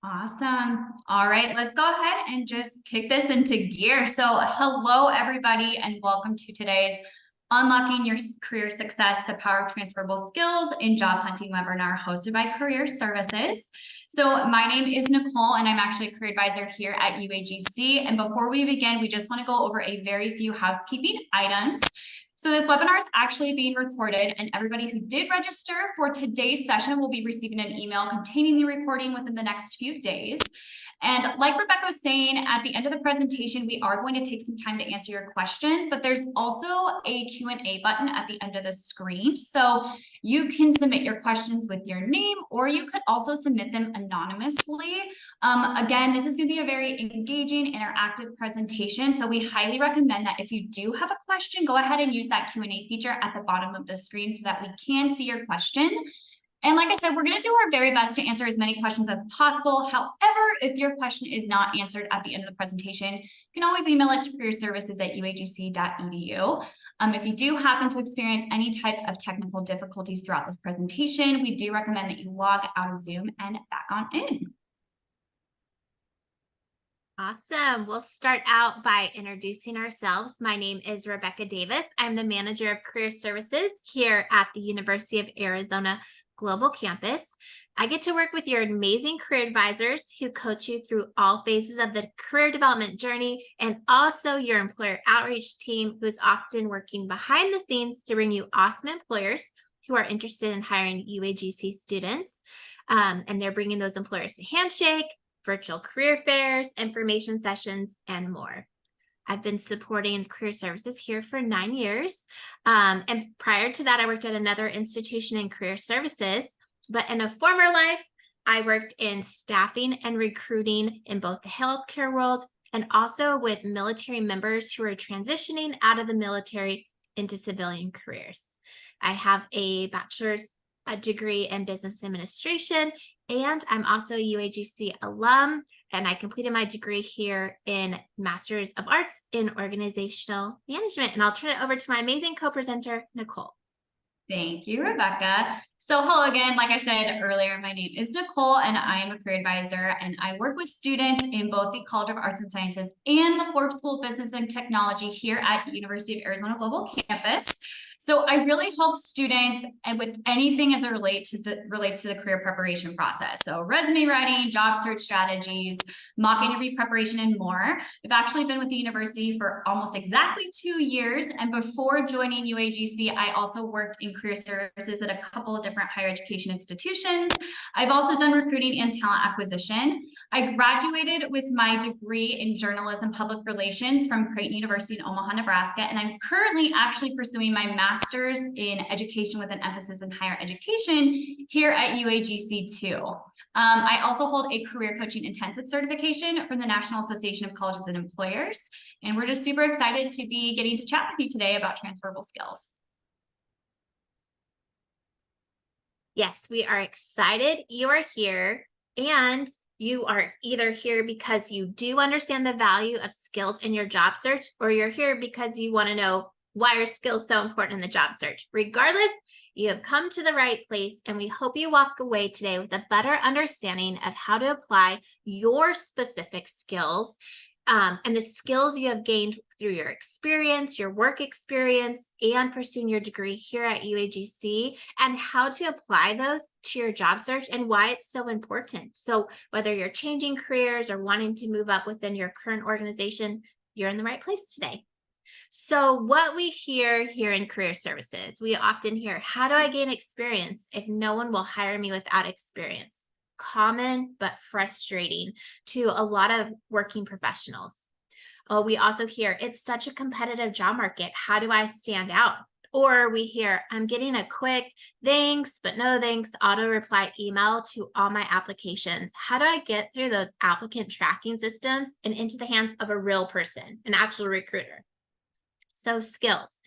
Awesome. All right, let's go ahead and just kick this into gear. So hello, everybody, and welcome to today's Unlocking Your Career Success, the Power of Transferable Skills in Job Hunting webinar hosted by Career Services. So my name is Nicole, and I'm actually a career advisor here at UAGC. And before we begin, we just want to go over a very few housekeeping items. So this webinar is actually being recorded, and everybody who did register for today's session will be receiving an email containing the recording within the next few days. And like Rebecca was saying, at the end of the presentation, we are going to take some time to answer your questions, but there's also a Q&A button at the end of the screen. So you can submit your questions with your name, or you could also submit them anonymously. Again, this is going to be a very engaging, interactive presentation. So we highly recommend that if you do have a question, go ahead and use that Q&A feature at the bottom of the screen so that we can see your question. And like I said, we're going to do our very best to answer as many questions as possible. However, if your question is not answered at the end of the presentation, you can always email it to careerservices@uagc.edu. If you do happen to experience any type of technical difficulties throughout this presentation, we do recommend that you log out of Zoom and back on in. Awesome. We'll start out by introducing ourselves. My name is Rebecca Davis. I'm the manager of career services here at the University of Arizona Global Campus. I get to work with your amazing career advisors who coach you through all phases of the career development journey, and also your employer outreach team who's often working behind the scenes to bring you awesome employers who are interested in hiring UAGC students. And they're bringing those employers to Handshake, virtual career fairs, information sessions, and more. I've been supporting career services here for 9 years. And prior to that, I worked at another institution in career services. But in a former life, I worked in staffing and recruiting in both the healthcare world and also with military members who are transitioning out of the military into civilian careers. I have a bachelor's degree in business administration, and I'm also a UAGC alum, and I completed my degree here in Master's of Arts in Organizational Management. And I'll turn it over to my amazing co-presenter, Nicole. Thank you, Rebecca. So hello again. Like I said earlier, my name is Nicole, and I am a career advisor, and I work with students in both the College of Arts and Sciences and the Forbes School of Business and Technology here at University of Arizona Global Campus. So I really help students and with anything as it relates to the career preparation process. So resume writing, job search strategies, mock interview preparation, and more. I've actually been with the university for almost exactly 2 years. And before joining UAGC, I also worked in career services at a couple of different higher education institutions. I've also done recruiting and talent acquisition. I graduated with my degree in journalism public relations from Creighton University in Omaha, Nebraska. And I'm currently actually pursuing my master's in education with an emphasis in higher education here at UAGC too. I also hold a career coaching intensive certification from the National Association of Colleges and Employers. And we're just super excited to be getting to chat with you today about transferable skills. Yes, we are excited you are here, and you are either here because you do understand the value of skills in your job search, or you're here because you want to know why are skills so important in the job search. Regardless, you have come to the right place, and we hope you walk away today with a better understanding of how to apply your specific skills and the skills you have gained through your experience, your work experience, and pursuing your degree here at UAGC, and how to apply those to your job search and why it's so important. So whether you're changing careers or wanting to move up within your current organization, you're in the right place today. So what we hear here in career services, we often hear, how do I gain experience if no one will hire me without experience? Common but frustrating to a lot of working professionals. Oh, we also hear, it's such a competitive job market. How do I stand out? Or we hear, I'm getting a quick thanks, but no thanks auto reply email to all my applications. How do I get through those applicant tracking systems and into the hands of a real person, an actual recruiter? So skills.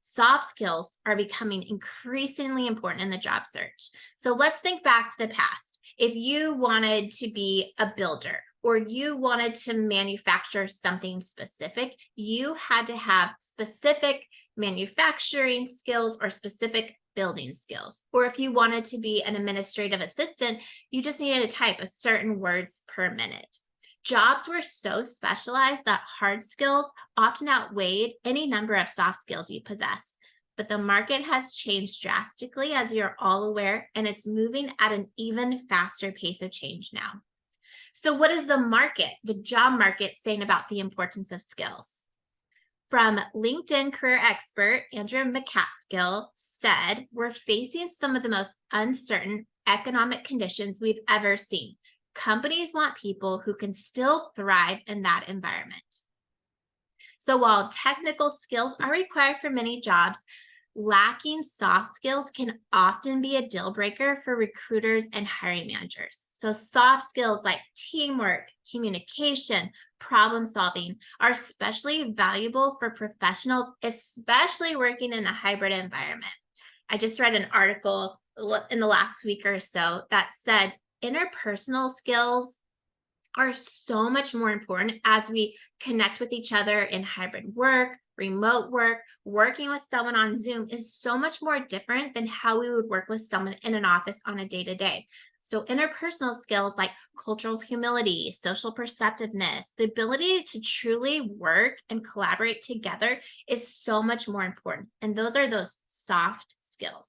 Soft skills are becoming increasingly important in the job search. So let's think back to the past. If you wanted to be a builder or you wanted to manufacture something specific, you had to have specific manufacturing skills or specific building skills. Or if you wanted to be an administrative assistant, you just needed to type a certain words per minute. Jobs were so specialized that hard skills often outweighed any number of soft skills you possessed. But the market has changed drastically, as you're all aware, and it's moving at an even faster pace of change now. So what is the market, the job market, saying about the importance of skills? From LinkedIn career expert Andrew McCaskill said, we're facing some of the most uncertain economic conditions we've ever seen. Companies want people who can still thrive in that environment. So while technical skills are required for many jobs, lacking soft skills can often be a deal breaker for recruiters and hiring managers. So soft skills like teamwork, communication, problem solving are especially valuable for professionals, especially working in a hybrid environment. I just read an article in the last week or so that said interpersonal skills are so much more important as we connect with each other in hybrid work, remote work. Working with someone on Zoom is so much more different than how we would work with someone in an office on a day-to-day. So interpersonal skills like cultural humility, social perceptiveness, the ability to truly work and collaborate together is so much more important. And those are those soft skills.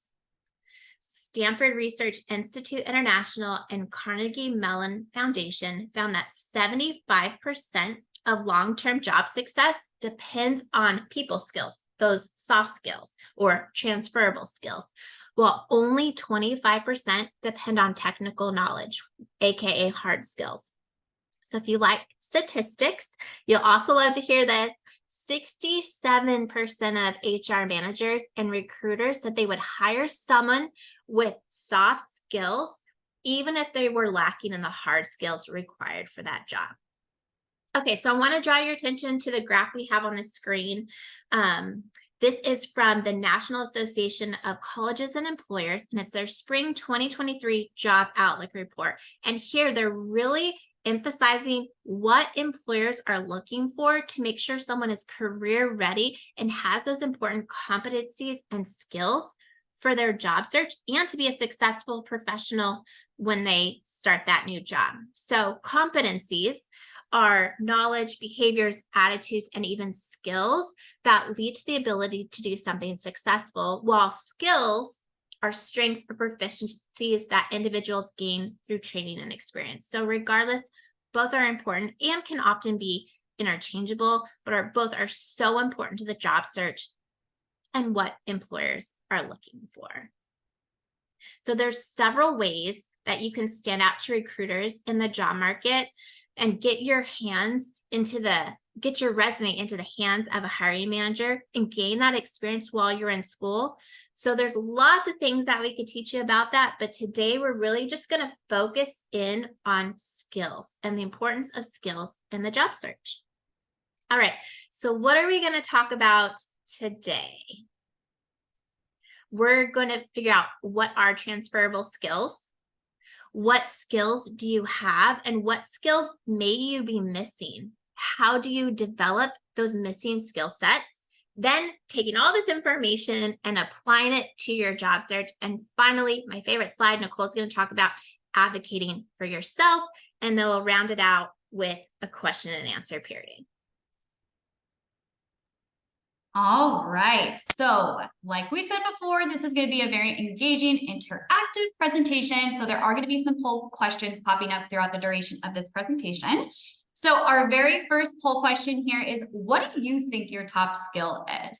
Stanford Research Institute International and Carnegie Mellon Foundation found that 75% of long-term job success depends on people skills, those soft skills or transferable skills, while only 25% depend on technical knowledge, aka hard skills. So if you like statistics, you'll also love to hear this. 67% of HR managers and recruiters said they would hire someone with soft skills, even if they were lacking in the hard skills required for that job. Okay, so I want to draw your attention to the graph we have on the screen. This is from the National Association of Colleges and Employers, and it's their Spring 2023 Job Outlook Report. And here they're really emphasizing what employers are looking for to make sure someone is career ready and has those important competencies and skills for their job search and to be a successful professional when they start that new job. So competencies are knowledge, behaviors, attitudes, and even skills that lead to the ability to do something successful, while skills are strengths or proficiencies that individuals gain through training and experience. So regardless, both are important and can often be interchangeable, but both are so important to the job search and what employers are looking for. So there's several ways that you can stand out to recruiters in the job market and get your resume into the hands of a hiring manager and gain that experience while you're in school. So there's lots of things that we could teach you about that, but today we're really just going to focus in on skills and the importance of skills in the job search. All right, so what are we going to talk about today? We're going to figure out what are transferable skills. What skills do you have and what skills may you be missing? How do you develop those missing skill sets? Then taking all this information and applying it to your job search. And finally, my favorite slide, Nicole's going to talk about advocating for yourself, and then we'll round it out with a question and answer period. All right, so like we said before, this is going to be a very engaging, interactive presentation. So there are going to be some poll questions popping up throughout the duration of this presentation. So our very first poll question here is, what do you think your top skill is?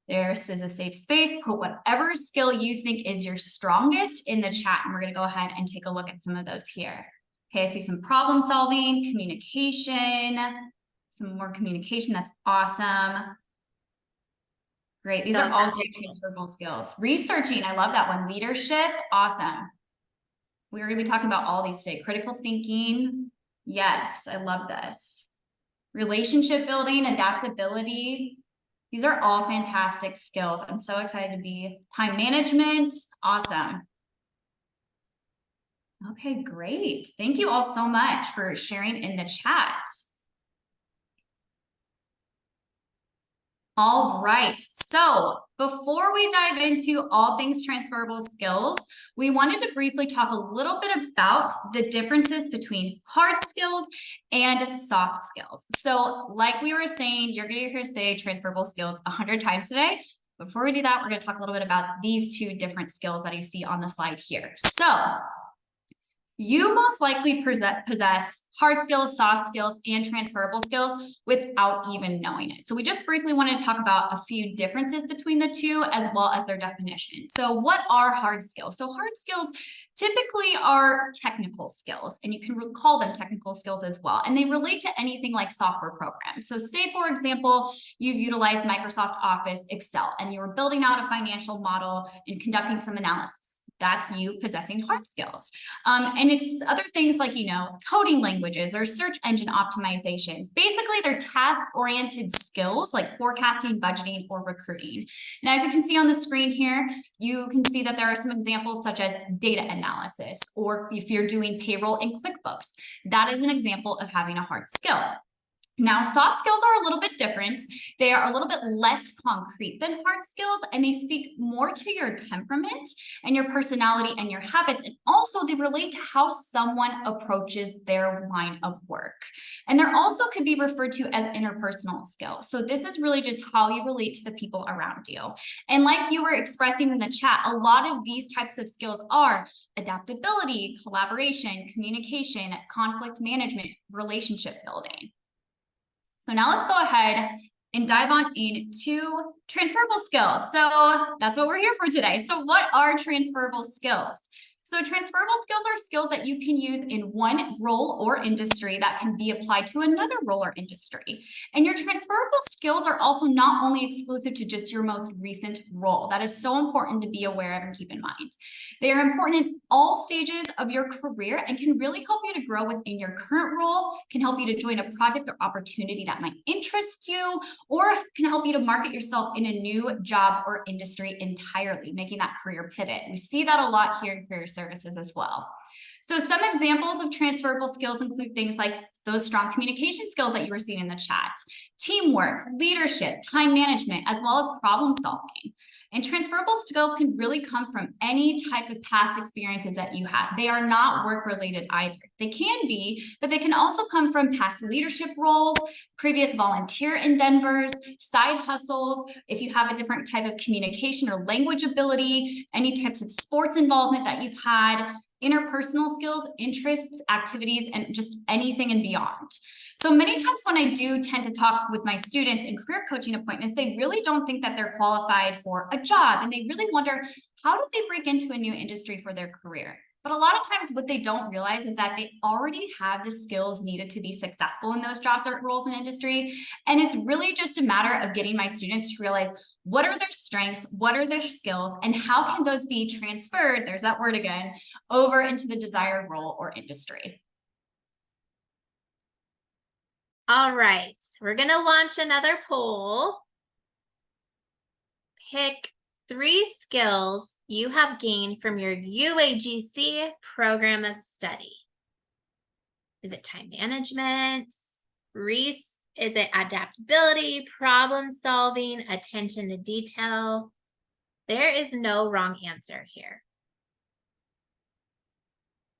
This is a safe space. Put whatever skill you think is your strongest in the chat, and we're going to go ahead and take a look at some of those here. Okay, I see some problem solving, communication, some more communication. That's awesome. Great. These are all great transferable skills. Researching, I love that one. Leadership, awesome. We're going to be talking about all these today. Critical thinking, yes, I love this. Relationship building, adaptability. These are all fantastic skills. I'm so excited to be. Time management, awesome. Okay, great. Thank you all so much for sharing in the chat. All right. So before we dive into all things transferable skills, we wanted to briefly talk a little bit about the differences between hard skills and soft skills. So like we were saying, you're going to hear say transferable skills 100 times today. Before we do that, we're going to talk a little bit about these two different skills that you see on the slide here. So you most likely possess hard skills, soft skills, and transferable skills without even knowing it. So we just briefly wanted to talk about a few differences between the two as well as their definitions. So what are hard skills? So hard skills typically are technical skills, and you can call them technical skills as well. And they relate to anything like software programs. So say, for example, you've utilized Microsoft Office, Excel, and you were building out a financial model and conducting some analysis. That's you possessing hard skills. And it's other things like, coding languages or search engine optimizations. Basically, they're task-oriented skills like forecasting, budgeting, or recruiting. And as you can see on the screen here, you can see that there are some examples such as data analysis, or if you're doing payroll in QuickBooks, that is an example of having a hard skill. Now, soft skills are a little bit different. They are a little bit less concrete than hard skills, and they speak more to your temperament and your personality and your habits. And also they relate to how someone approaches their line of work. And they're also could be referred to as interpersonal skills. So this is really just how you relate to the people around you. And like you were expressing in the chat, a lot of these types of skills are adaptability, collaboration, communication, conflict management, relationship building. So now let's go ahead and dive on into transferable skills. So that's what we're here for today. So what are transferable skills? So transferable skills are skills that you can use in one role or industry that can be applied to another role or industry. And your transferable skills are also not only exclusive to just your most recent role. That is so important to be aware of and keep in mind. They are important in all stages of your career and can really help you to grow within your current role, can help you to join a project or opportunity that might interest you, or can help you to market yourself in a new job or industry entirely, making that career pivot. We see that a lot here in career services as well. So some examples of transferable skills include things like those strong communication skills that you were seeing in the chat, teamwork, leadership, time management, as well as problem solving. And transferable skills can really come from any type of past experiences that you have. They are not work-related either. They can be, but they can also come from past leadership roles, previous volunteer endeavors, side hustles, if you have a different type of communication or language ability, any types of sports involvement that you've had, interpersonal skills, interests, activities, and just anything and beyond. So many times when I do tend to talk with my students in career coaching appointments, they really don't think that they're qualified for a job. And they really wonder, how do they break into a new industry for their career? But a lot of times what they don't realize is that they already have the skills needed to be successful in those jobs or roles in industry. And it's really just a matter of getting my students to realize what are their strengths, what are their skills, and how can those be transferred, there's that word again, over into the desired role or industry. All right, we're going to launch another poll. Pick 3 skills you have gained from your UAGC program of study. Is it time management? Is it adaptability, problem solving, attention to detail? There is no wrong answer here.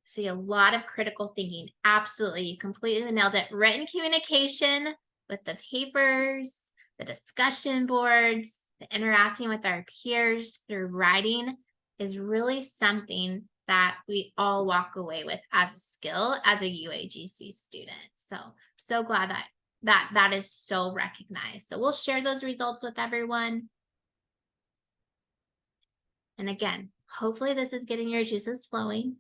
See a lot of critical thinking. Absolutely, you completely nailed it. Written communication with the papers, the discussion boards, the interacting with our peers through writing is really something that we all walk away with as a skill as a UAGC student. So glad that is so recognized. So we'll share those results with everyone. And again, hopefully this is getting your juices flowing.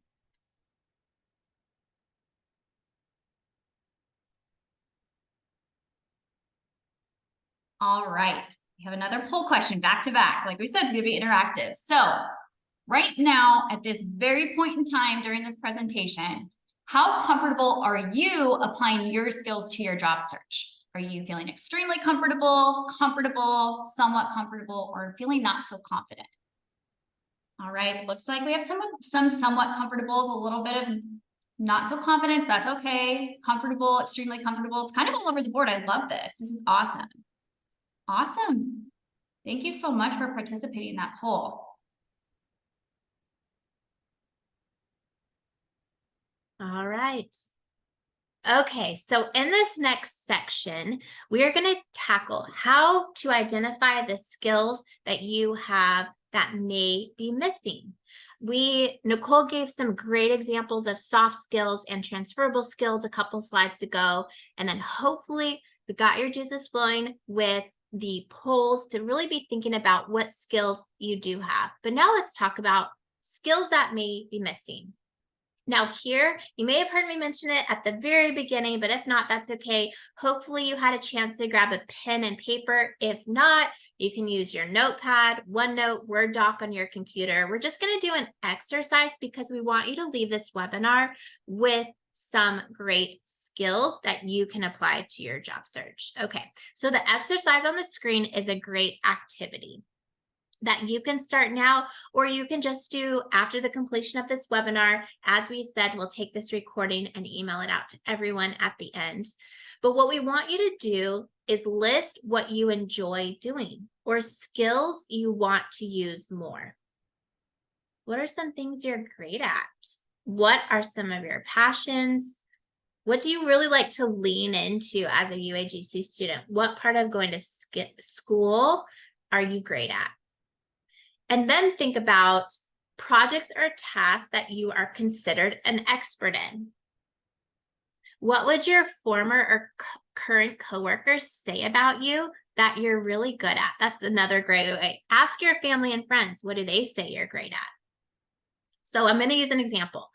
All right, we have another poll question back to back. Like we said, it's going to be interactive. So right now, at this very point in time during this presentation, how comfortable are you applying your skills to your job search? Are you feeling extremely comfortable, somewhat comfortable, or feeling not so confident? All right, looks like we have some somewhat comfortables, a little bit of not so confident. That's okay. Comfortable, extremely comfortable. It's kind of all over the board. I love this. This is awesome. Awesome. Thank you so much for participating in that poll. All right. Okay, so in this next section, we are going to tackle how to identify the skills that you have that may be missing. Nicole gave some great examples of soft skills and transferable skills a couple slides ago, and then hopefully we got your juices flowing with the polls to really be thinking about what skills you do have. But now let's talk about skills that may be missing. Now here, you may have heard me mention it at the very beginning, but if not, that's okay. Hopefully you had a chance to grab a pen and paper. If not, you can use your notepad, OneNote, Word doc on your computer. We're just going to do an exercise because we want you to leave this webinar with some great skills that you can apply to your job search. Okay, so the exercise on the screen is a great activity that you can start now, or you can just do after the completion of this webinar. As we said, we'll take this recording and email it out to everyone at the end. But what we want you to do is list what you enjoy doing or skills you want to use more. What are some things you're great at? What are some of your passions? What do you really like to lean into as a UAGC student? What part of going to school are you great at? And then think about projects or tasks that you are considered an expert in. What would your former or current coworkers say about you that you're really good at? That's another great way. Ask your family and friends, what do they say you're great at? So I'm going to use an example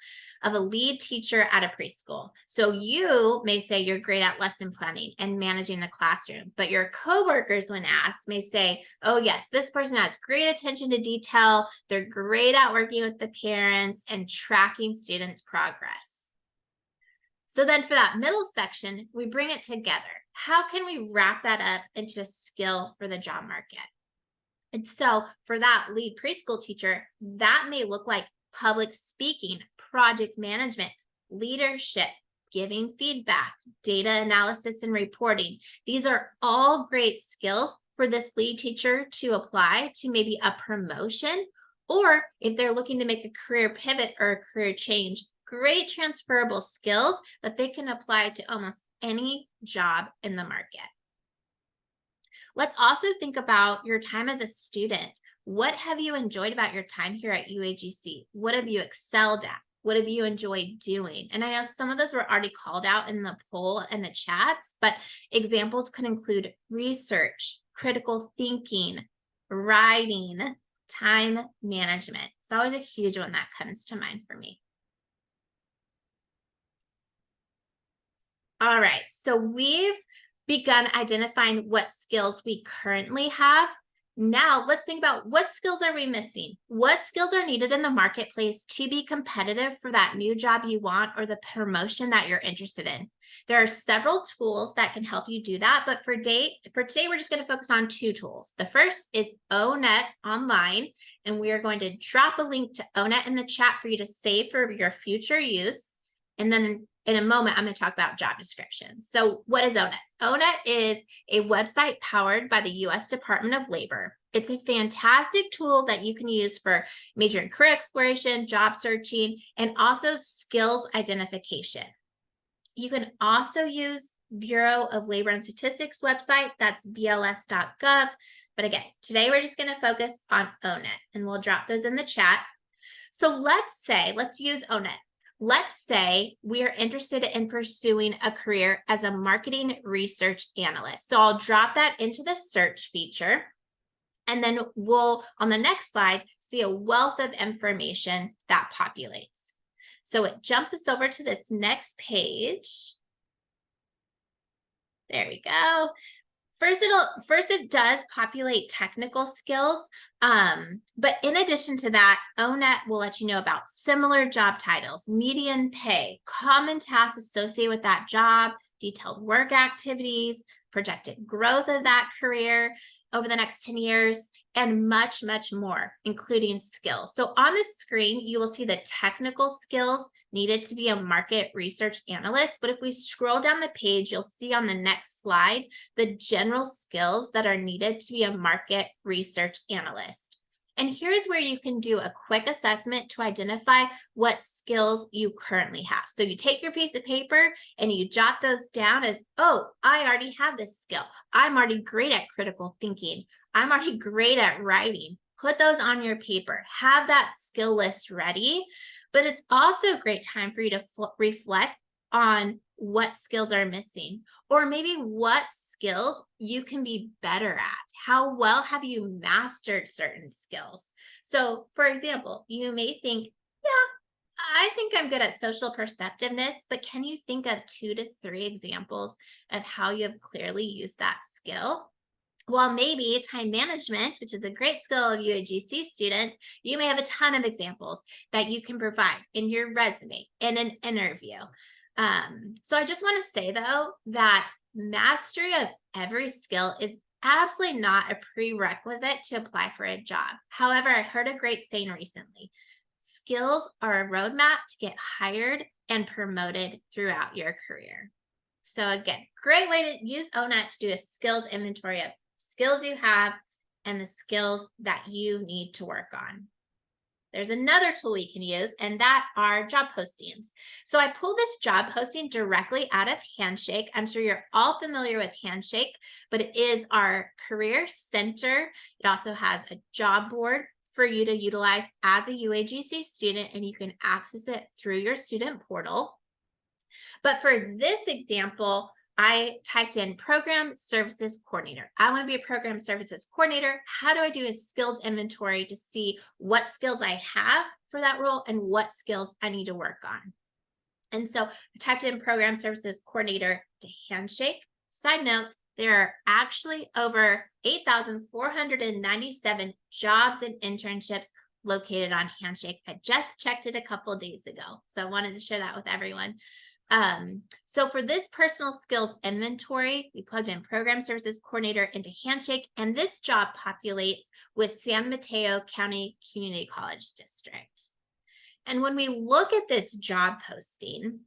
of a lead teacher at a preschool. So you may say you're great at lesson planning and managing the classroom, but your coworkers, when asked, may say, oh yes, this person has great attention to detail. They're great at working with the parents and tracking students' progress. So then for that middle section, we bring it together. How can we wrap that up into a skill for the job market? And so for that lead preschool teacher, that may look like public speaking, project management, leadership, giving feedback, data analysis and reporting. These are all great skills for this lead teacher to apply to maybe a promotion, or if they're looking to make a career pivot or a career change, great transferable skills that they can apply to almost any job in the market. Let's also think about your time as a student. What have you enjoyed about your time here at UAGC? What have you excelled at? What have you enjoyed doing? And I know some of those were already called out in the poll and the chats, but examples could include research, critical thinking, writing, time management. It's always a huge one that comes to mind for me. All right, so we've begun identifying what skills we currently have. Now let's think about what skills are we missing? What skills are needed in the marketplace to be competitive for that new job you want or the promotion that you're interested in? There are several tools that can help you do that, but for today, we're just going to focus on 2 tools. The first is ONET Online, and we are going to drop a link to ONET in the chat for you to save for your future use. And then in a moment, I'm going to talk about job descriptions. So what is ONET? ONET is a website powered by the U.S. Department of Labor. It's a fantastic tool that you can use for major and career exploration, job searching, and also skills identification. You can also use Bureau of Labor and Statistics website. That's bls.gov. But again, today we're just going to focus on ONET, and we'll drop those in the chat. So let's use ONET. Let's say we are interested in pursuing a career as a marketing research analyst. So I'll drop that into the search feature. And then we'll, on the next slide, see a wealth of information that populates. So it jumps us over to this next page. There we go. First, it does populate technical skills, but in addition to that, ONET will let you know about similar job titles, median pay, common tasks associated with that job, detailed work activities, projected growth of that career over the next 10 years, and much, much more, including skills. So on the screen, you will see the technical skills needed to be a market research analyst. But if we scroll down the page, you'll see on the next slide, the general skills that are needed to be a market research analyst. And here's where you can do a quick assessment to identify what skills you currently have. So you take your piece of paper and you jot those down as, oh, I already have this skill. I'm already great at critical thinking. I'm already great at writing. Put those on your paper. Have that skill list ready. But it's also a great time for you to reflect on what skills are missing, or maybe what skills you can be better at. How well have you mastered certain skills? So, for example, you may think, yeah, I think I'm good at social perceptiveness, but can you think of 2 to 3 examples of how you have clearly used that skill? Well, maybe time management, which is a great skill of UAGC students, you may have a ton of examples that you can provide in your resume, in an interview. So I just want to say, though, that mastery of every skill is absolutely not a prerequisite to apply for a job. However, I heard a great saying recently: skills are a roadmap to get hired and promoted throughout your career. So again, great way to use ONET to do a skills inventory of skills you have and the skills that you need to work on. There's another tool we can use, and that are job postings. So I pulled this job posting directly out of Handshake. I'm sure you're all familiar with Handshake, but it is our career center. It also has a job board for you to utilize as a UAGC student, and you can access it through your student portal. But for this example, I typed in program services coordinator. I want to be a program services coordinator. How do I do a skills inventory to see what skills I have for that role and what skills I need to work on? And so I typed in program services coordinator to Handshake. Side note, there are actually over 8,497 jobs and internships located on Handshake. I just checked it a couple of days ago, so I wanted to share that with everyone. So for this personal skills inventory, we plugged in program services coordinator into Handshake, and this job populates with San Mateo County Community College District. And when we look at this job posting,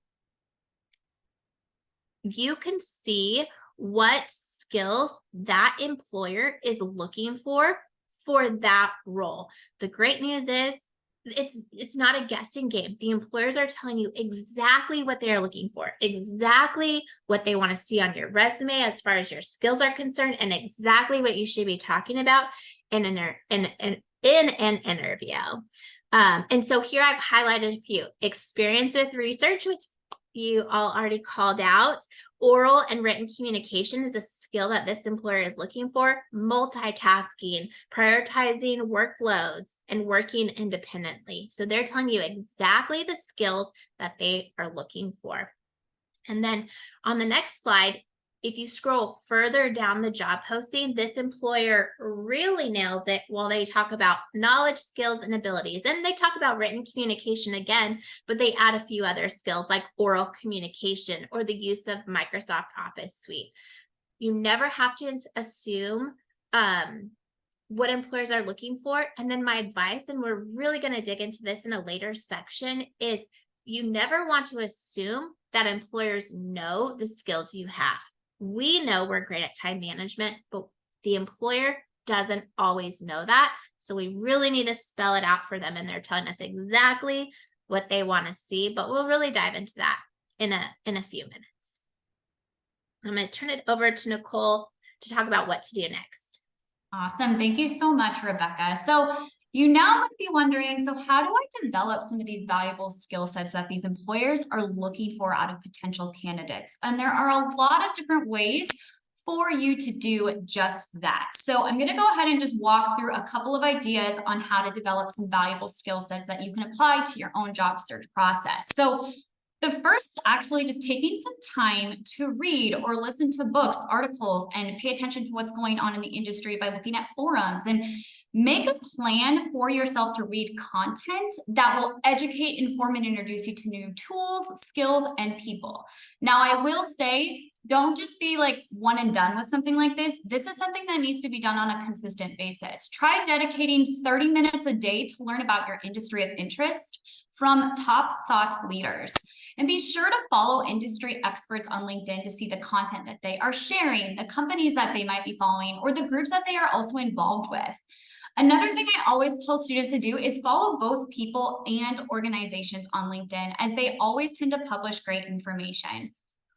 you can see what skills that employer is looking for that role. The great news is it's not a guessing game. The employers are telling you exactly what they're looking for, exactly what they want to see on your resume as far as your skills are concerned, and exactly what you should be talking about in an interview. And so here I've highlighted a few: experience with research, which you all already called out. Oral and written communication is a skill that this employer is looking for. Multitasking, prioritizing workloads, and working independently. So they're telling you exactly the skills that they are looking for. And then on the next slide, if you scroll further down the job posting, this employer really nails it while they talk about knowledge, skills, and abilities. And they talk about written communication again, but they add a few other skills like oral communication or the use of Microsoft Office Suite. You never have to assume what employers are looking for. And then my advice, and we're really going to dig into this in a later section, is you never want to assume that employers know the skills you have. We know we're great at time management, but the employer doesn't always know that. So we really need to spell it out for them, and they're telling us exactly what they want to see, but we'll really dive into that in a few minutes. I'm going to turn it over to Nicole to talk about what to do next. Awesome. Thank you so much, Rebecca. So you now might be wondering, so how do I develop some of these valuable skill sets that these employers are looking for out of potential candidates? And there are a lot of different ways for you to do just that. So I'm going to go ahead and just walk through a couple of ideas on how to develop some valuable skill sets that you can apply to your own job search process. So The first is actually just taking some time to read or listen to books, articles, and pay attention to what's going on in the industry by looking at forums, and make a plan for yourself to read content that will educate, inform, and introduce you to new tools, skills, and people. Now, I will say, don't just be like one and done with something like this. This is something that needs to be done on a consistent basis. Try dedicating 30 minutes a day to learn about your industry of interest from top thought leaders. And be sure to follow industry experts on LinkedIn to see the content that they are sharing, the companies that they might be following, or the groups that they are also involved with. Another thing I always tell students to do is follow both people and organizations on LinkedIn, as they always tend to publish great information.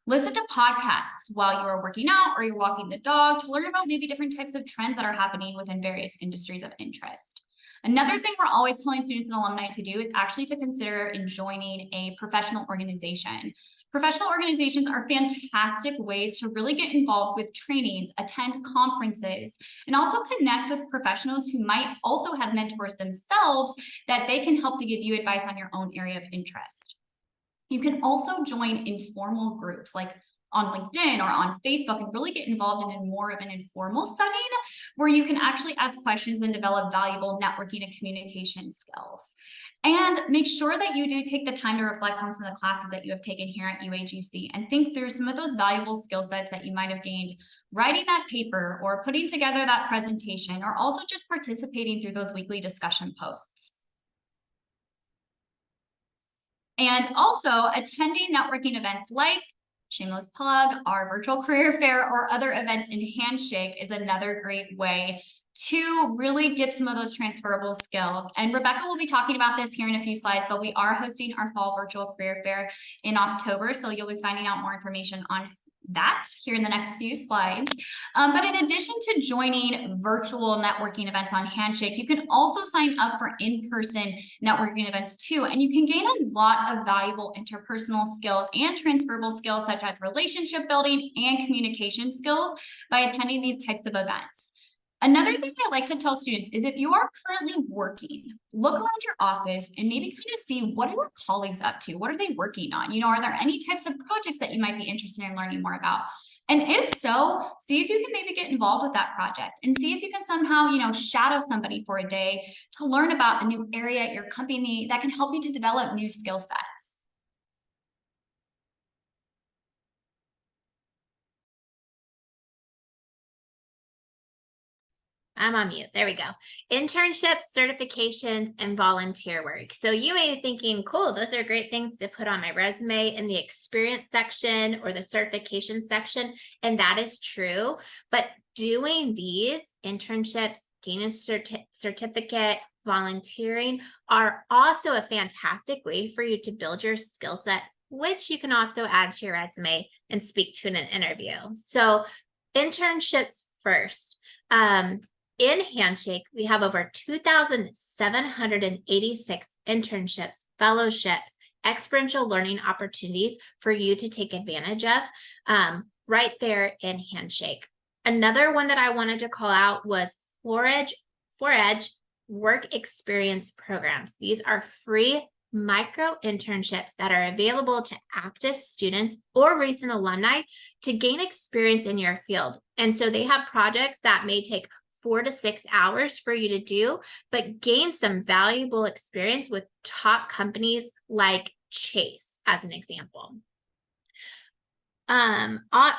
Listen to podcasts while you are working out or you're walking the dog to learn about maybe different types of trends that are happening within various industries of interest. Another thing we're always telling students and alumni to do is actually to consider joining a professional organization. Professional organizations are fantastic ways to really get involved with trainings, attend conferences, and also connect with professionals who might also have mentors themselves that they can help to give you advice on your own area of interest. You can also join informal groups like on LinkedIn or on Facebook and really get involved in more of an informal setting where you can actually ask questions and develop valuable networking and communication skills. And make sure that you do take the time to reflect on some of the classes that you have taken here at UAGC and think through some of those valuable skill sets that you might have gained writing that paper or putting together that presentation, or also just participating through those weekly discussion posts. And also attending networking events like, shameless plug, our virtual career fair or other events in Handshake is another great way to really get some of those transferable skills. And Rebecca will be talking about this here in a few slides, but we are hosting our fall virtual career fair in October. So you'll be finding out more information on that here in the next few slides. But in addition to joining virtual networking events on Handshake, you can also sign up for in-person networking events too. And you can gain a lot of valuable interpersonal skills and transferable skills such as relationship building and communication skills by attending these types of events. Another thing I like to tell students is if you are currently working, look around your office and maybe kind of see what are your colleagues up to? What are they working on? You know, are there any types of projects that you might be interested in learning more about? And if so, see if you can maybe get involved with that project and see if you can somehow, you know, shadow somebody for a day to learn about a new area at your company that can help you to develop new skill sets. I'm on mute. There we go. Internships, certifications, and volunteer work. So you may be thinking, cool, those are great things to put on my resume in the experience section or the certification section. And that is true. But doing these internships, gaining a certificate, volunteering are also a fantastic way for you to build your skill set, which you can also add to your resume and speak to in an interview. So internships first. In Handshake, we have over 2,786 internships, fellowships, experiential learning opportunities for you to take advantage of right there in Handshake. Another one that I wanted to call out was 4Edge work experience programs. These are free micro internships that are available to active students or recent alumni to gain experience in your field. And so they have projects that may take 4 to 6 hours for you to do, but gain some valuable experience with top companies like Chase, as an example.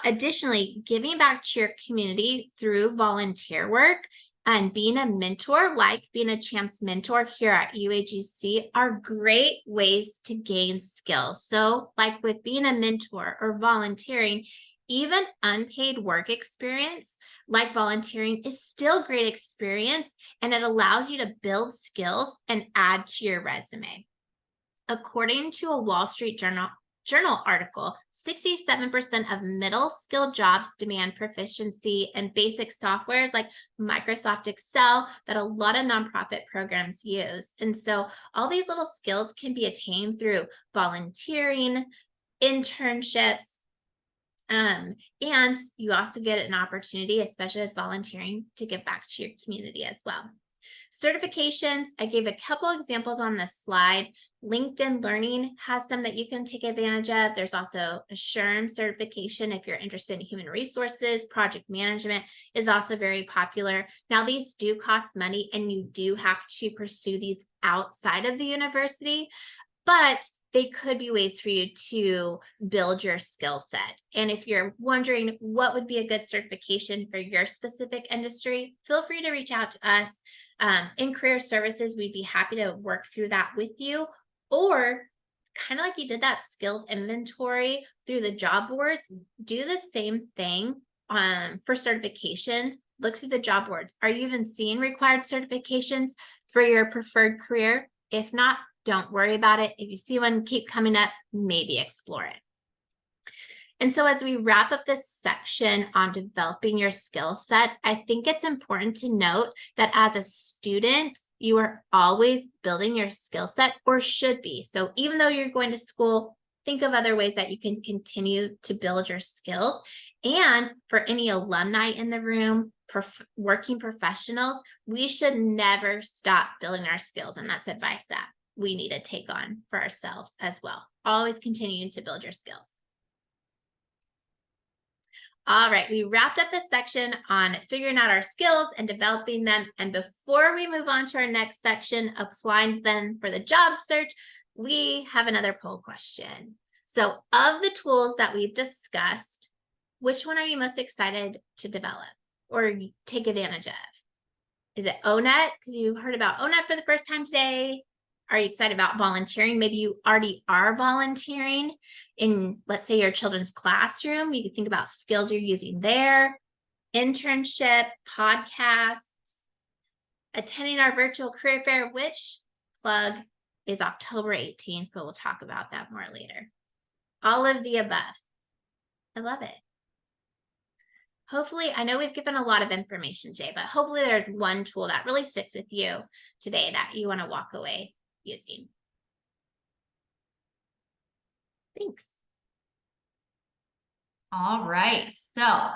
Additionally, giving back to your community through volunteer work and being a mentor, like being a Champs mentor here at UAGC, are great ways to gain skills. So like with being a mentor or volunteering, even unpaid work experience like volunteering is still great experience, and it allows you to build skills and add to your resume. According to a Wall Street Journal article, 67% of middle skill jobs demand proficiency in basic softwares like Microsoft Excel that a lot of nonprofit programs use. And so all these little skills can be attained through volunteering, internships, and you also get an opportunity, especially with volunteering, to give back to your community as well. Certifications, I gave a couple examples on this slide. LinkedIn Learning has some that you can take advantage of. There's also a SHRM certification if you're interested in human resources. Project management is also very popular. Now, these do cost money, and you do have to pursue these outside of the university, but they could be ways for you to build your skill set. And if you're wondering what would be a good certification for your specific industry, feel free to reach out to us. In career services, we'd be happy to work through that with you. Or kind of like you did that skills inventory through the job boards, do the same thing for certifications. Look through the job boards. Are you even seeing required certifications for your preferred career? If not, don't worry about it. If you see one keep coming up, maybe explore it. And so as we wrap up this section on developing your skill sets, I think it's important to note that as a student, you are always building your skill set, or should be. So even though you're going to school, think of other ways that you can continue to build your skills. And for any alumni in the room, working professionals, we should never stop building our skills. And that's advice that we need to take on for ourselves as well. Always continuing to build your skills. All right, we wrapped up this section on figuring out our skills and developing them. And before we move on to our next section, applying them for the job search, we have another poll question. So of the tools that we've discussed, which one are you most excited to develop or take advantage of? Is it ONET? Because you heard about ONET for the first time today. Are you excited about volunteering? Maybe you already are volunteering in, let's say, your children's classroom. You can think about skills you're using there. Internship, podcasts, attending our virtual career fair, which plug is October 18th, but we'll talk about that more later. All of the above. I love it. Hopefully, I know we've given a lot of information today, but hopefully there's one tool that really sticks with you today that you want to walk away using. Thanks. All right, so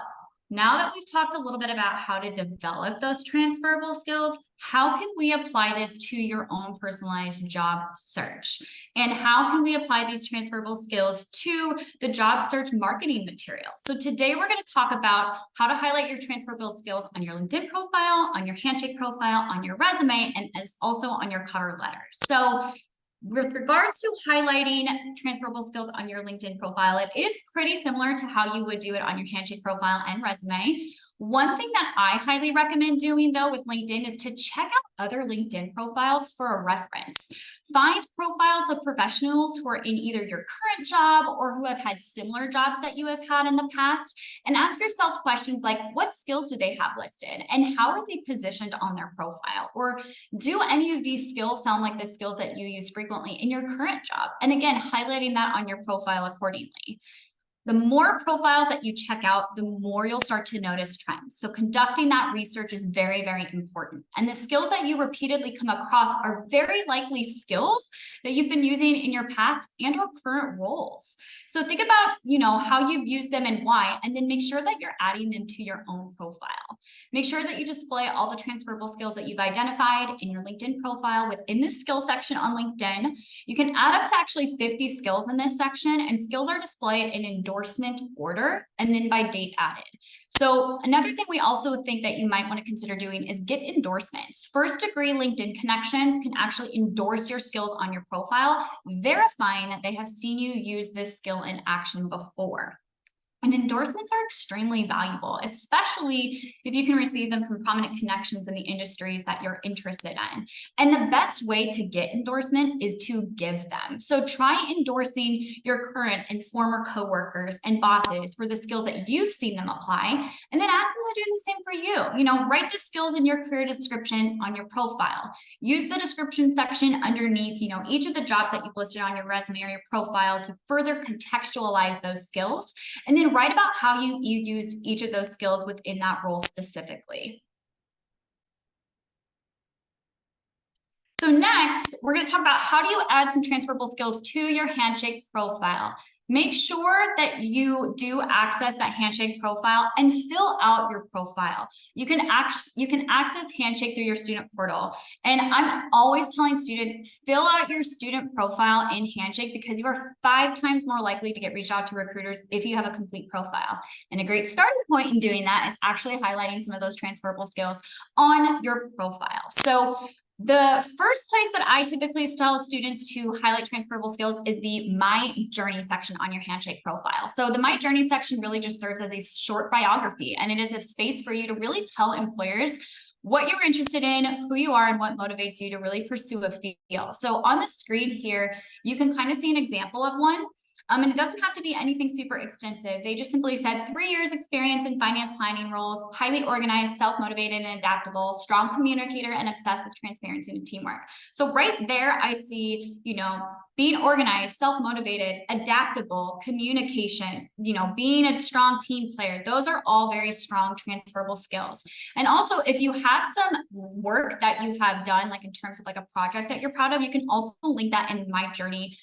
now that we've talked a little bit about how to develop those transferable skills, how can we apply this to your own personalized job search? And how can we apply these transferable skills to the job search marketing material? So today we're going to talk about how to highlight your transferable skills on your LinkedIn profile, on your Handshake profile, on your resume, and as also on your cover letter. So with regards to highlighting transferable skills on your LinkedIn profile, it is pretty similar to how you would do it on your Handshake profile and resume. One thing that I highly recommend doing though with LinkedIn is to check out other LinkedIn profiles for a reference. Find profiles of professionals who are in either your current job or who have had similar jobs that you have had in the past, and ask yourself questions like, what skills do they have listed and how are they positioned on their profile? Or do any of these skills sound like the skills that you use frequently in your current job? And again, highlighting that on your profile accordingly. The more profiles that you check out, the more you'll start to notice trends. So conducting that research is very, very important. And the skills that you repeatedly come across are very likely skills that you've been using in your past and or current roles. So think about, how you've used them and why, and then make sure that you're adding them to your own profile. Make sure that you display all the transferable skills that you've identified in your LinkedIn profile within the skill section on LinkedIn. You can add up to actually 50 skills in this section, and skills are displayed in endorsement order and then by date added. So another thing we also think that you might want to consider doing is get endorsements. First degree LinkedIn connections can actually endorse your skills on your profile, verifying that they have seen you use this skill in action before. And endorsements are extremely valuable, especially if you can receive them from prominent connections in the industries that you're interested in. And the best way to get endorsements is to give them. So try endorsing your current and former coworkers and bosses for the skill that you've seen them apply, and then ask them to do the same for you. Write the skills in your career descriptions on your profile. Use the description section underneath, each of the jobs that you've listed on your resume or your profile to further contextualize those skills. And then write about how you used each of those skills within that role specifically. So next, we're going to talk about how do you add some transferable skills to your Handshake profile. Make sure that you do access that Handshake profile and fill out your profile. You can access Handshake through your student portal. And I'm always telling students, fill out your student profile in Handshake because you are 5 times more likely to get reached out to recruiters if you have a complete profile. And a great starting point in doing that is actually highlighting some of those transferable skills on your profile. So the first place that I typically tell students to highlight transferable skills is the My Journey section on your Handshake profile. So the My Journey section really just serves as a short biography, and it is a space for you to really tell employers what you're interested in, who you are, and what motivates you to really pursue a field. So on the screen here, you can kind of see an example of one. And it doesn't have to be anything super extensive. They just simply said 3 years experience in finance planning roles, highly organized, self-motivated, and adaptable, strong communicator, and obsessed with transparency and teamwork. So right there, I see, being organized, self-motivated, adaptable, communication, being a strong team player. Those are all very strong transferable skills. And also, if you have some work that you have done, like in terms of like a project that you're proud of, you can also link that in My Journey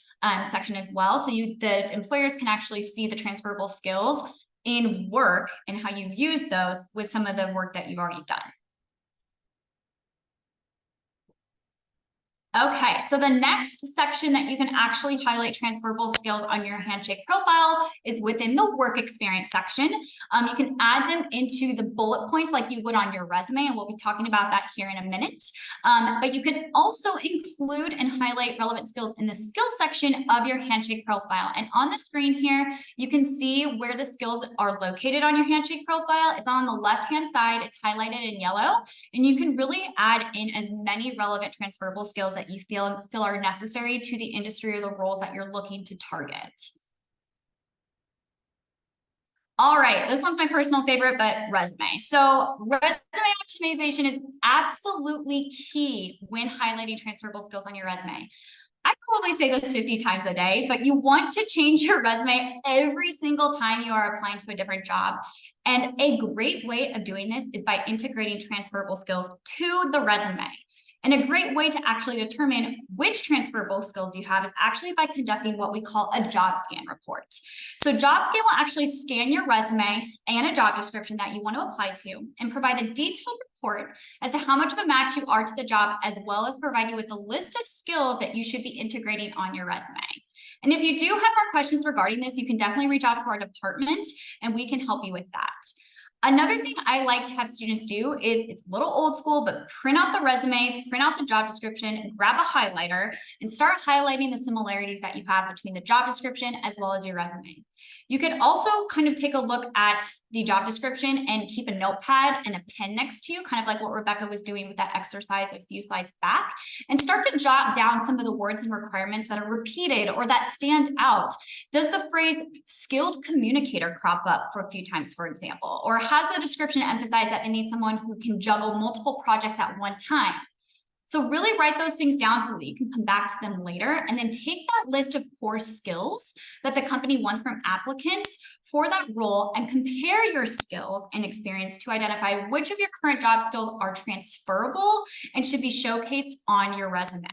section as well. So the employers can actually see the transferable skills in work and how you've used those with some of the work that you've already done. Okay, so the next section that you can actually highlight transferable skills on your Handshake profile is within the work experience section. You can add them into the bullet points like you would on your resume, and we'll be talking about that here in a minute. But you can also include and highlight relevant skills in the skills section of your Handshake profile. And on the screen here, you can see where the skills are located on your Handshake profile. It's on the left-hand side, it's highlighted in yellow, and you can really add in as many relevant transferable skills that you feel are necessary to the industry or the roles that you're looking to target. All right, this one's my personal favorite, but resume. So resume optimization is absolutely key when highlighting transferable skills on your resume. I probably say this 50 times a day, but you want to change your resume every single time you are applying to a different job. And a great way of doing this is by integrating transferable skills to the resume. And a great way to actually determine which transferable skills you have is actually by conducting what we call a job scan report. So job scan will actually scan your resume and a job description that you want to apply to and provide a detailed report as to how much of a match you are to the job, as well as provide you with a list of skills that you should be integrating on your resume. And if you do have more questions regarding this, you can definitely reach out to our department and we can help you with that. Another thing I like to have students do is, it's a little old school, but print out the resume, print out the job description, grab a highlighter, and start highlighting the similarities that you have between the job description as well as your resume. You could also kind of take a look at the job description and keep a notepad and a pen next to you, kind of like what Rebecca was doing with that exercise a few slides back, and start to jot down some of the words and requirements that are repeated or that stand out. Does the phrase skilled communicator crop up for a few times, for example, or has the description emphasized that they need someone who can juggle multiple projects at one time? So really write those things down so that you can come back to them later, and then take that list of core skills that the company wants from applicants for that role and compare your skills and experience to identify which of your current job skills are transferable and should be showcased on your resume.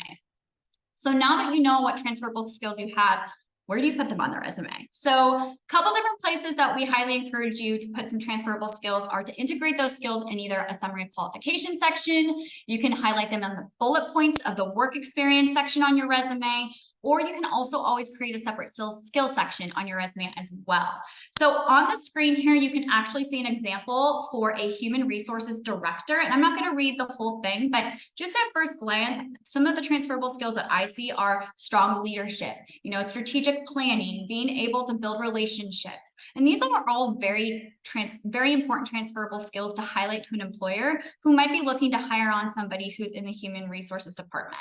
So now that you know what transferable skills you have, where do you put them on the resume? So a couple different places that we highly encourage you to put some transferable skills are to integrate those skills in either a summary of qualification section. You can highlight them on the bullet points of the work experience section on your resume, or you can also always create a separate skill section on your resume as well. So on the screen here, you can actually see an example for a human resources director. And I'm not going to read the whole thing, but just at first glance, some of the transferable skills that I see are strong leadership, strategic planning, being able to build relationships. And these are all very important transferable skills to highlight to an employer who might be looking to hire on somebody who's in the human resources department.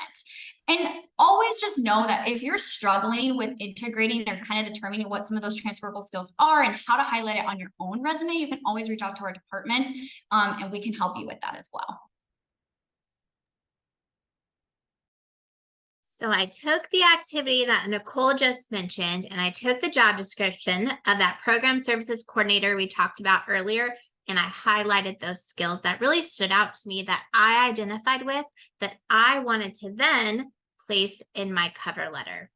And always just know that if you're struggling with integrating or kind of determining what some of those transferable skills are and how to highlight it on your own resume, you can always reach out to our department and we can help you with that as well. So I took the activity that Nicole just mentioned, and I took the job description of that program services coordinator we talked about earlier, and I highlighted those skills that really stood out to me that I identified with, that I wanted to then place in my cover letter.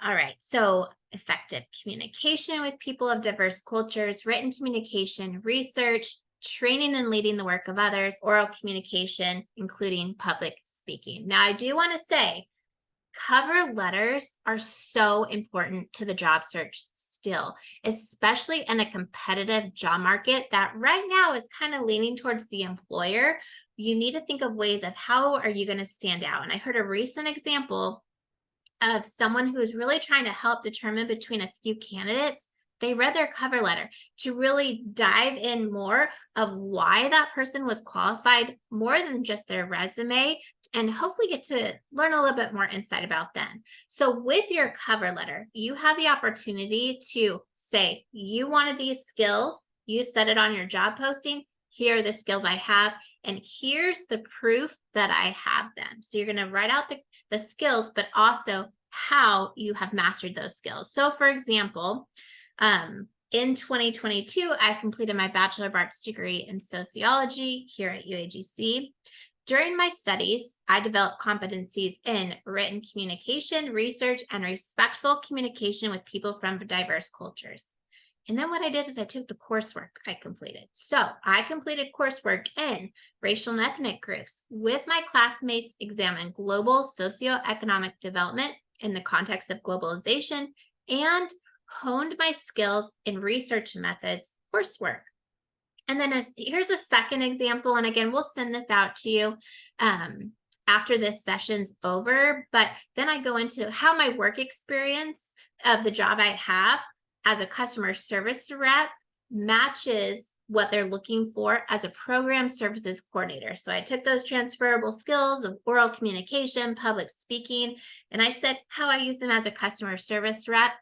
All right, so effective communication with people of diverse cultures, written communication, research, training and leading the work of others, oral communication, including public speaking. Now, I do want to say, cover letters are so important to the job search still, especially in a competitive job market that right now is kind of leaning towards the employer. You need to think of ways of how are you going to stand out. And I heard a recent example of someone who's really trying to help determine between a few candidates. They read their cover letter to really dive in more of why that person was qualified, more than just their resume, and hopefully get to learn a little bit more insight about them. So with your cover letter, you have the opportunity to say, you wanted these skills, you said it on your job posting, here are the skills I have, and here's the proof that I have them. So you're going to write out the skills, but also how you have mastered those skills. So for example, in 2022, I completed my Bachelor of Arts degree in sociology here at UAGC. During my studies, I developed competencies in written communication, research, and respectful communication with people from diverse cultures. And then what I did is I took the coursework I completed. So I completed coursework in racial and ethnic groups with my classmates, examined global socioeconomic development in the context of globalization, and honed my skills in research methods coursework. And then here's a second example. And again, we'll send this out to you after this session's over. But then I go into how my work experience of the job I have as a customer service rep matches what they're looking for as a program services coordinator. So I took those transferable skills of oral communication, public speaking, and I said how I use them as a customer service rep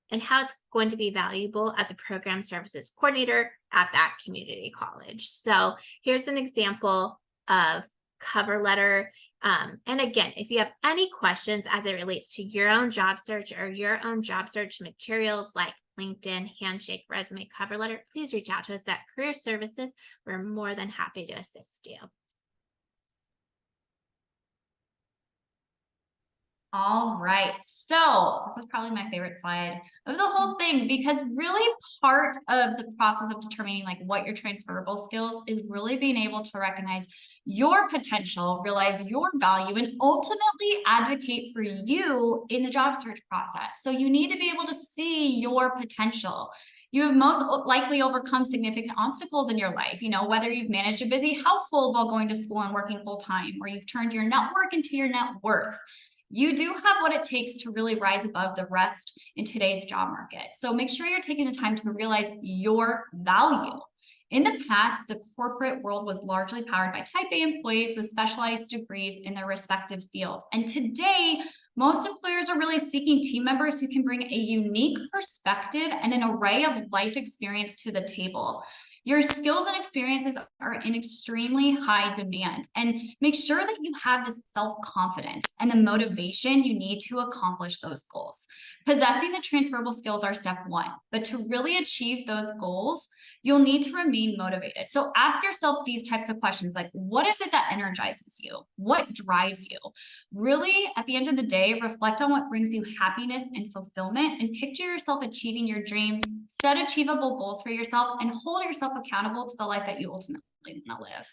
and how it's going to be valuable as a program services coordinator at that community college. So here's an example of cover letter. And again, if you have any questions as it relates to your own job search or your own job search materials like LinkedIn, Handshake, resume, cover letter, please reach out to us at Career Services. We're more than happy to assist you. All right, so this is probably my favorite slide of the whole thing, because really part of the process of determining like what your transferable skills is really being able to recognize your potential, realize your value, and ultimately advocate for you in the job search process. So you need to be able to see your potential. You have most likely overcome significant obstacles in your life, you know, whether you've managed a busy household while going to school and working full time, or you've turned your network into your net worth. You do have what it takes to really rise above the rest in today's job market. So make sure you're taking the time to realize your value. In the past, the corporate world was largely powered by type A employees with specialized degrees in their respective fields. And today, most employers are really seeking team members who can bring a unique perspective and an array of life experience to the table. Your skills and experiences are in extremely high demand, and make sure that you have the self-confidence and the motivation you need to accomplish those goals. Possessing the transferable skills are step one, but to really achieve those goals, you'll need to remain motivated. So ask yourself these types of questions like, what is it that energizes you? What drives you? Really, at the end of the day, reflect on what brings you happiness and fulfillment, and picture yourself achieving your dreams, set achievable goals for yourself, and hold yourself accountable to the life that you ultimately want to live.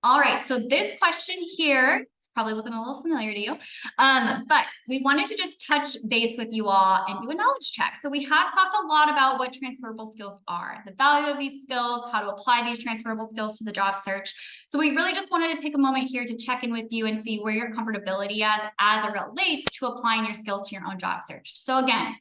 All right, so this question here, it's probably looking a little familiar to you, but we wanted to just touch base with you all and do a knowledge check. So we have talked a lot about what transferable skills are, the value of these skills, how to apply these transferable skills to the job search. So we really just wanted to take a moment here to check in with you and see where your comfortability as it relates to applying your skills to your own job search. So again,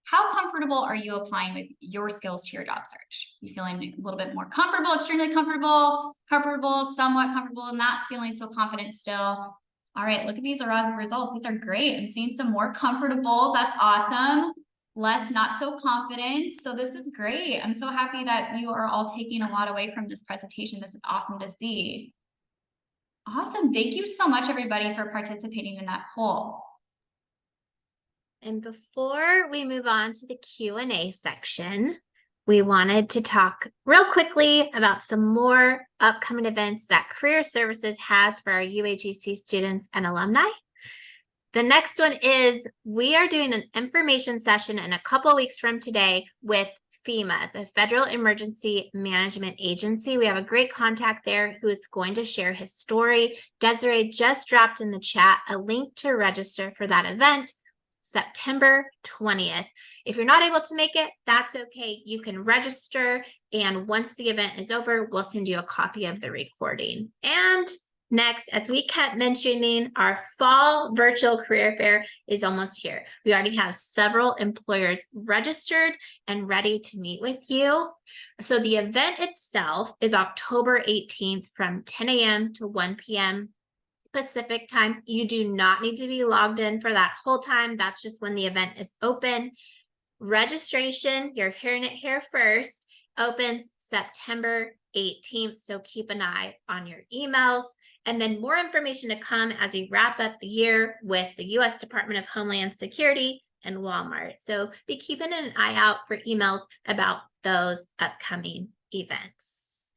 how comfortable are you applying with your skills to your job search? You feeling a little bit more comfortable, extremely comfortable, somewhat comfortable, not feeling so confident still? All right, look at these results. These are great. I'm seeing some more comfortable. That's awesome. Less not so confident. So this is great. I'm so happy that you are all taking a lot away from this presentation. This is awesome to see. Awesome. Thank you so much, everybody, for participating in that poll. And before we move on to the Q&A section, we wanted to talk real quickly about some more upcoming events that Career Services has for our UAGC students and alumni. The next one is we are doing an information session in a couple of weeks from today with FEMA, the Federal Emergency Management Agency. We have a great contact there who is going to share his story. Desiree just dropped in the chat a link to register for that event, September 20th. If you're not able to make it, that's okay. You can register, and once the event is over, we'll send you a copy of the recording. And next, as we kept mentioning, our fall virtual career fair is almost here. We already have several employers registered and ready to meet with you. So the event itself is October 18th from 10 a.m. to 1 p.m. Pacific time. You do not need to be logged in for that whole time. That's just when the event is open. Registration, you're hearing it here first, opens September 18th. So keep an eye on your emails. And then more information to come as we wrap up the year with the U.S. Department of Homeland Security and Walmart. So be keeping an eye out for emails about those upcoming events.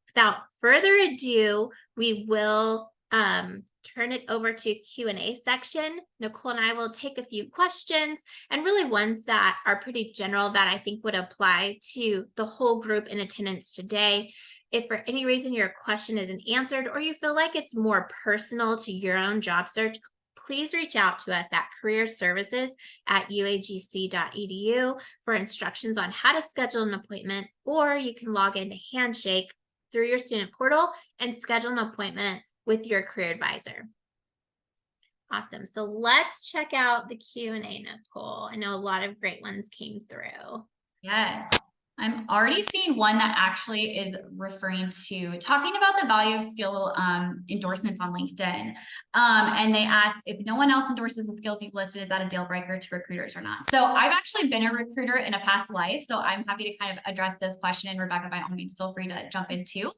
Without further ado, we will turn it over to Q&A section. Nicole and I will take a few questions, and really ones that are pretty general that I think would apply to the whole group in attendance today. If for any reason your question isn't answered or you feel like it's more personal to your own job search, please reach out to us at careerservices@uagc.edu for instructions on how to schedule an appointment, or you can log into Handshake through your student portal and schedule an appointment with your career advisor. Awesome. So let's check out the Q&A, Nicole. I know a lot of great ones came through. Yes. I'm already seeing one that actually is referring to talking about the value of skill endorsements on LinkedIn. And they asked, if no one else endorses the skills you've listed, is that a deal breaker to recruiters or not? So I've actually been a recruiter in a past life, so I'm happy to kind of address this question. And Rebecca, by all means, feel free to jump in too.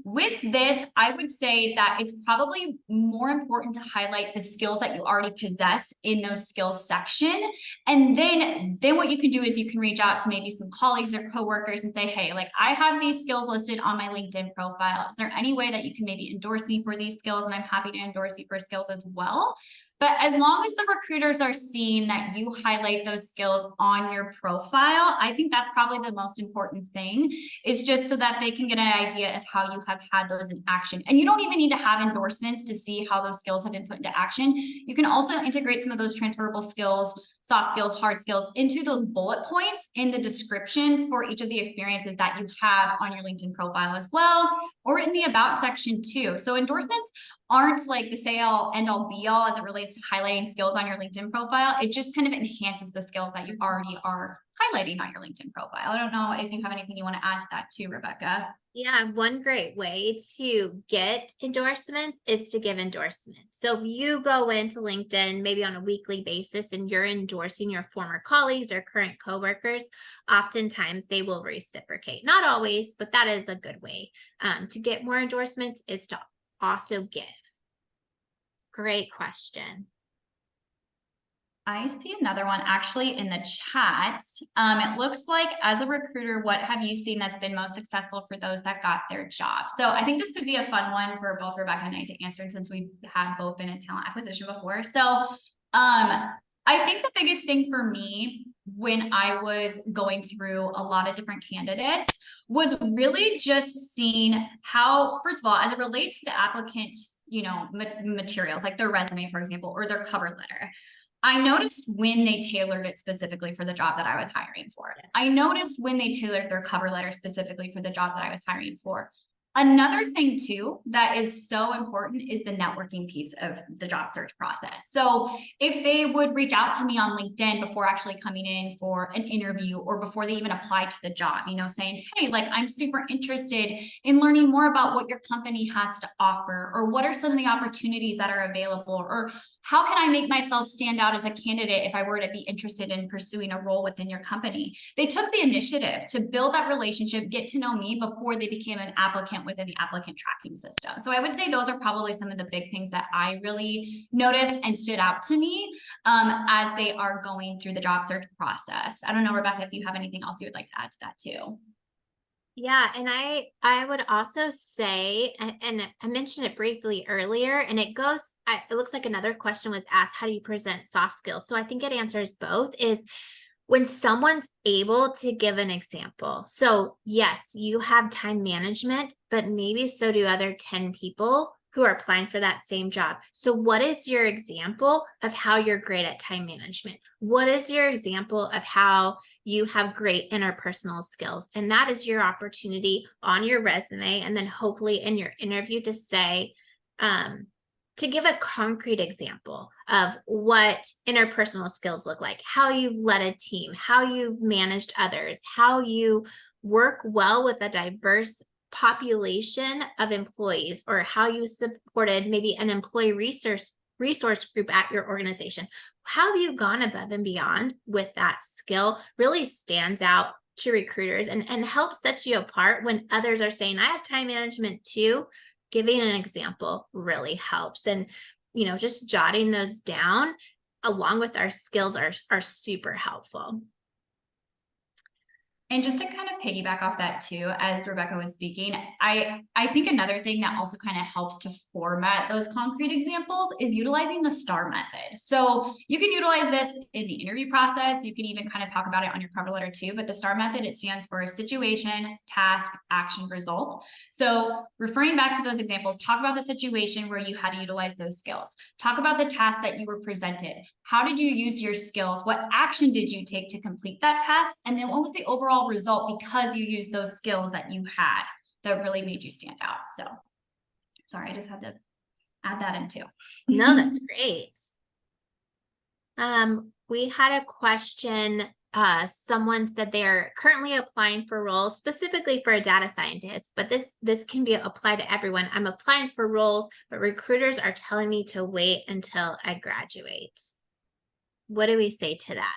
With this, I would say that it's probably more important to highlight the skills that you already possess in those skills section. And then what you can do is you can reach out to maybe some colleagues or coworkers and say, hey, like I have these skills listed on my LinkedIn profile. Is there any way that you can maybe endorse me for these skills? And I'm happy to endorse you for skills as well. But as long as the recruiters are seeing that you highlight those skills on your profile, I think that's probably the most important thing, is just so that they can get an idea of how you have had those in action. And you don't even need to have endorsements to see how those skills have been put into action. You can also integrate some of those transferable skills, soft skills, hard skills into those bullet points in the descriptions for each of the experiences that you have on your LinkedIn profile as well, or in the about section too. So endorsements aren't like the say all end all be all as it relates to highlighting skills on your LinkedIn profile. It just kind of enhances the skills that you already are highlighting on your LinkedIn profile. I don't know if you have anything you want to add to that too, Rebecca. Yeah, one great way to get endorsements is to give endorsements. So if you go into LinkedIn maybe on a weekly basis and you're endorsing your former colleagues or current coworkers, oftentimes they will reciprocate. Not always, but that is a good way to get more endorsements, is to also give. Great question. I see another one actually in the chat. It looks like, as a recruiter, what have you seen that's been most successful for those that got their job? So I think this could be a fun one for both Rebecca and I to answer, since we've had both been in talent acquisition before. So I think the biggest thing for me when I was going through a lot of different candidates was really just seeing how, first of all, as it relates to the applicant, you know, materials, like their resume, for example, or their cover letter, I noticed when they tailored it specifically for the job that I was hiring for. Yes. I noticed when they tailored their cover letter specifically for the job that I was hiring for. Another thing too that is so important is the networking piece of the job search process. So if they would reach out to me on LinkedIn before actually coming in for an interview, or before they even apply to the job, you know, saying, hey, like I'm super interested in learning more about what your company has to offer, or what are some of the opportunities that are available, or how can I make myself stand out as a candidate if I were to be interested in pursuing a role within your company? They took the initiative to build that relationship, get to know me before they became an applicant within the applicant tracking system. So I would say those are probably some of the big things that I really noticed and stood out to me as they are going through the job search process. I don't know, Rebecca, if you have anything else you would like to add to that too. Yeah, and I would also say, and I mentioned it briefly earlier, and it looks like another question was asked, how do you present soft skills? So I think it answers both, is when someone's able to give an example. So yes, you have time management, but maybe so do other 10 people who are applying for that same job. So what is your example of how you're great at time management? What is your example of how you have great interpersonal skills? And that is your opportunity on your resume, and then hopefully in your interview to say, to give a concrete example of what interpersonal skills look like, how you've led a team, how you've managed others, how you work well with a diverse population of employees, or how you supported maybe an employee resource group at your organization. How have you gone above and beyond with that skill really stands out to recruiters and helps set you apart when others are saying, I have time management too. Giving an example really helps. And, just jotting those down along with our skills are super helpful. And just to kind of piggyback off that too, as Rebecca was speaking, I think another thing that also kind of helps to format those concrete examples is utilizing the STAR method. So you can utilize this in the interview process. You can even kind of talk about it on your cover letter too, but the STAR method, it stands for situation, task, action, result. So referring back to those examples, talk about the situation where you had to utilize those skills. Talk about the task that you were presented. How did you use your skills? What action did you take to complete that task? And then what was the overall result because you used those skills that you had that really made you stand out? So sorry, I just had to add that in too. No, that's great. We had a question. Someone said they are currently applying for roles specifically for a data scientist, but this can be applied to everyone. I'm applying for roles, but recruiters are telling me to wait until I graduate. What do we say to that?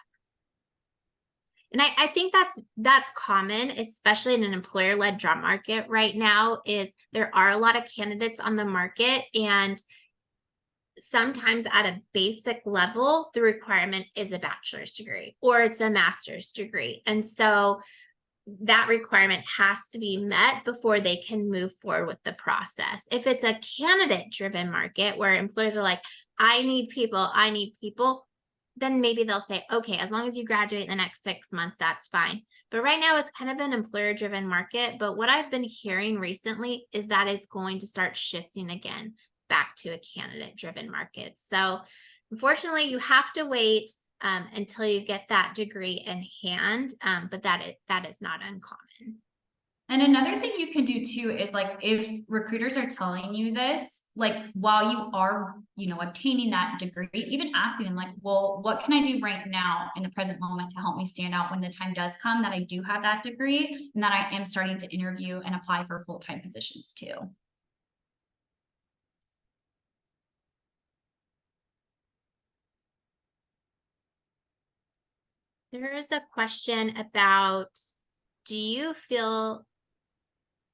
And I think that's common, especially in an employer-led job market right now, is there are a lot of candidates on the market, and sometimes at a basic level, the requirement is a bachelor's degree or it's a master's degree. And so that requirement has to be met before they can move forward with the process. If it's a candidate-driven market where employers are like, I need people, then maybe they'll say, okay, as long as you graduate in the next 6 months, that's fine. But right now it's kind of an employer-driven market. But what I've been hearing recently is that is going to start shifting again back to a candidate-driven market. So unfortunately, you have to wait until you get that degree in hand, but that is not uncommon. And another thing you can do too is, like, if recruiters are telling you this, like, while you are, obtaining that degree, even asking them like, well, what can I do right now in the present moment to help me stand out when the time does come that I do have that degree and that I am starting to interview and apply for full-time positions too. There is a question about, do you feel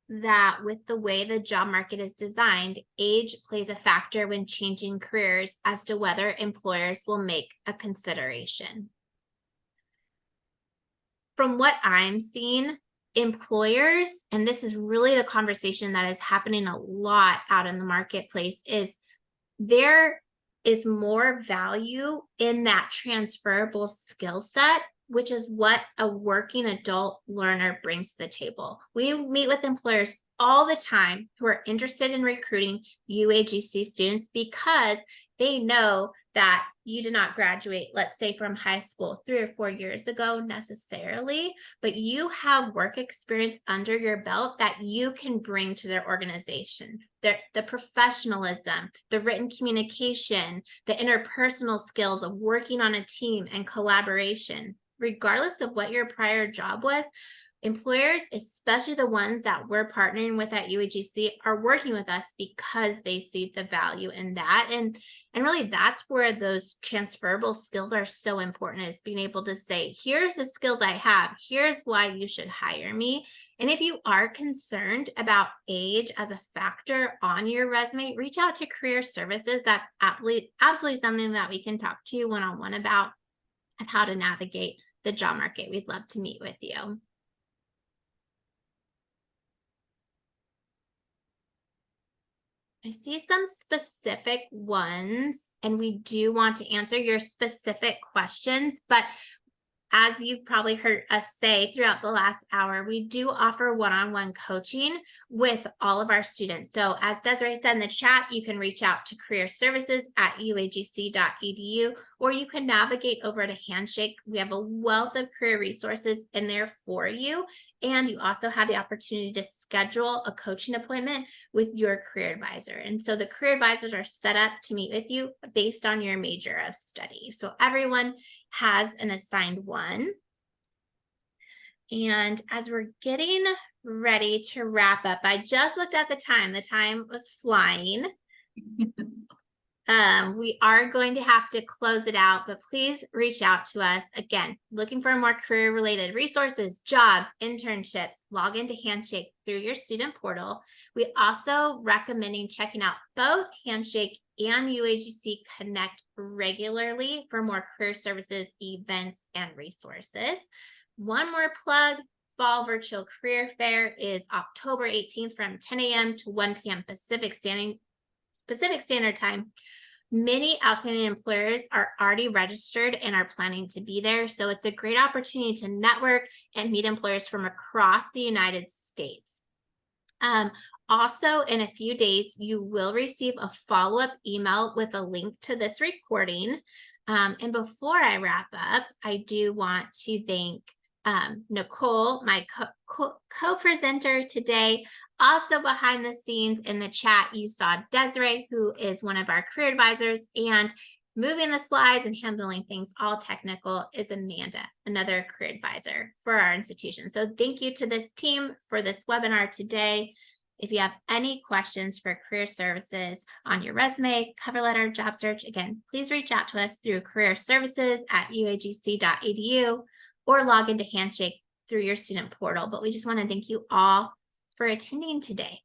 that with the way the job market is designed, age plays a factor when changing careers as to whether employers will make a consideration? From what I'm seeing, employers, and this is really the conversation that is happening a lot out in the marketplace, is there is more value in that transferable skill set, which is what a working adult learner brings to the table. We meet with employers all the time who are interested in recruiting UAGC students because they know that you did not graduate, let's say, from high school 3 or 4 years ago necessarily, but you have work experience under your belt that you can bring to their organization. The professionalism, the written communication, the interpersonal skills of working on a team and collaboration. Regardless of what your prior job was, Employers, especially the ones that we're partnering with at UAGC, are working with us because they see the value in that. And really that's where those transferable skills are so important, is being able to say, here's the skills I have, here's why you should hire me. And if you are concerned about age as a factor on your resume, reach out to Career Services. That's absolutely something that we can talk to you one-on-one about, and how to navigate the job market. We'd love to meet with you. I see some specific ones, and we do want to answer your specific questions, but as you've probably heard us say throughout the last hour, we do offer one-on-one coaching with all of our students. So as Desiree said in the chat, you can reach out to Career Services at uagc.edu, or you can navigate over to Handshake. We have a wealth of career resources in there for you. And you also have the opportunity to schedule a coaching appointment with your career advisor. And so the career advisors are set up to meet with you based on your major of study. So everyone has an assigned one. And as we're getting ready to wrap up, I just looked at the time. The time was flying. We are going to have to close it out, but please reach out to us. Again, looking for more career-related resources, jobs, internships, log into Handshake through your student portal. We also recommending checking out both Handshake and UAGC Connect regularly for more career services, events, and resources. One more plug. Fall Virtual Career Fair is October 18th from 10 a.m. to 1 p.m. Pacific Standard Time. Many outstanding employers are already registered and are planning to be there. So it's a great opportunity to network and meet employers from across the United States. Also, in a few days, you will receive a follow-up email with a link to this recording. And before I wrap up, I do want to thank Nicole, my co-presenter today. Also behind the scenes in the chat, you saw Desiree, who is one of our career advisors, and moving the slides and handling things all technical is Amanda, another career advisor for our institution. So thank you to this team for this webinar today. If you have any questions for career services on your resume, cover letter, job search, again, please reach out to us through careerservices@uagc.edu or log into Handshake through your student portal. But we just want to thank you all for attending today.